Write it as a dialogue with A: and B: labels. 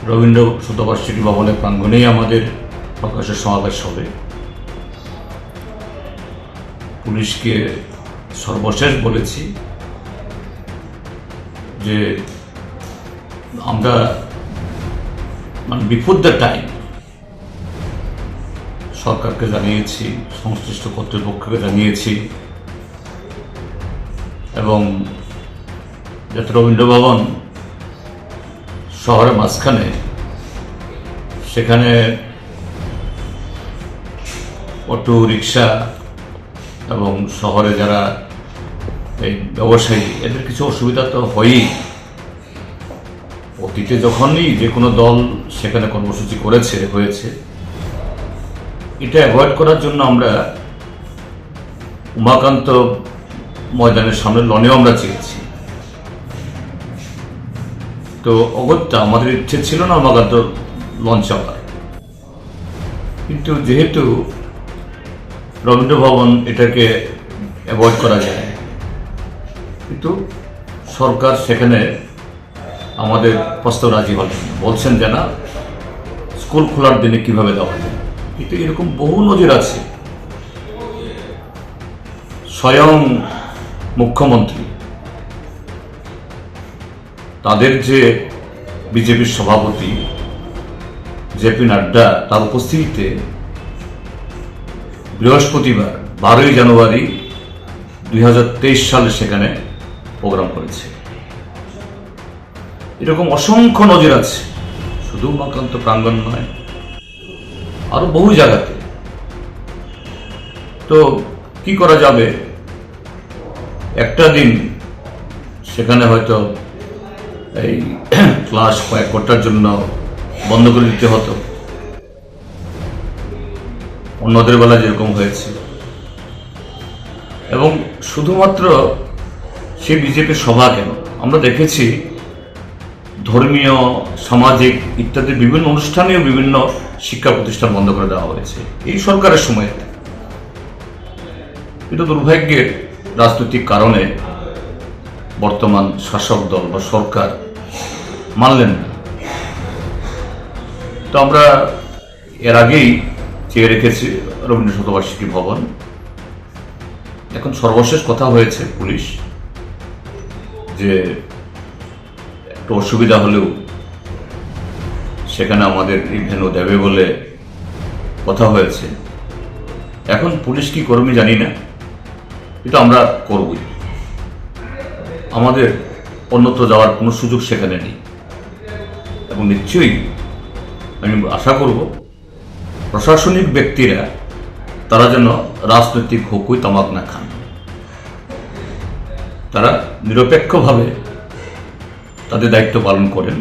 A: রবীন্দ্র শতবার্ষিকী ভবনের প্রাঙ্গণেই আমাদের প্রকাশের সমাবেশ হবে। পুলিশকে সর্বশেষ বলেছি যে আমরা বিফোর দ্য টাইম সরকারকে জানিয়েছি, সংশ্লিষ্ট কর্তৃপক্ষকে জানিয়েছি, এবং যাতে রবীন্দ্র ভবন শহরের মাঝখানে, সেখানে অটো রিক্সা এবং শহরে যারা এই ব্যবসায়ী, এদের কিছু অসুবিধা তো হয়ই। অতীতে যখনই যে কোনো দল সেখানে কর্মসূচি হয়েছে, এটা অ্যাভয়েড করার জন্য আমরা উমাকান্ত ময়দানের সামনে লনেও আমরা চেয়েছি। তো অগত্যা আমাদের ইচ্ছে ছিল না উমাকান্ত লন চাপার, কিন্তু যেহেতু রবীন্দ্র ভবন এটাকে অ্যাভয়েড করা যায়, কিন্তু সরকার সেখানে আমাদের প্রস্তাব রাজি হলেন, বলছেন যে না, স্কুল খোলার দিনে কিভাবে দেওয়া যায়। কিন্তু এরকম বহু নজির আছে। স্বয়ং মুখ্যমন্ত্রী তাদের যে বিজেপির সভাপতি জেপি নাড্ডা, তার উপস্থিতিতে বৃহস্পতিবার 12ই জানুয়ারি 2023 সালে সেখানে প্রোগ্রাম করেছে। এরকম অসংখ্য নজির আছে, শুধু উমাকান্ত প্রাঙ্গণ নয়, আরো বহু জায়গাতে। তো কি করা যাবে, একটা দিন সেখানে হয়তো এই ক্লাস কয়েক ঘন্টার জন্য বন্ধ করে দিতে হতো, অন্যদের বেলা যেরকম হয়েছে। এবং শুধুমাত্র সেই বিজেপির সভা কেন, আমরা দেখেছি ধর্মীয়, সামাজিক ইত্যাদি বিভিন্ন অনুষ্ঠানেও বিভিন্ন শিক্ষা প্রতিষ্ঠান বন্ধ করে দেওয়া হয়েছে এই সরকারের সময়। কিন্তু দুর্ভাগ্যের রাজনৈতিক কারণে বর্তমান শাসক দল বা সরকার মানলেন না। তো আমরা এর আগেই চেয়ে রেখেছি রবীন্দ্র শতবার্ষিকী ভবন। এখন সর্বশেষ কথা হয়েছে পুলিশ যে একটু অসুবিধা হলেও সেখানে আমাদের এই ভেন্যু দেবে বলে কথা হয়েছে। এখন পুলিশ কি করবে জানি না, কিন্তু আমরা করবই। আমাদের অন্যত্র যাওয়ার কোনো সুযোগ সেখানে নেই, এবং নিশ্চয়ই আমি আশা করব প্রশাসনিক ব্যক্তিরা তারা যেন রাজনৈতিক হুকুই তামাক না খান, তারা নিরপেক্ষভাবে তাদের দায়িত্ব পালন করেন।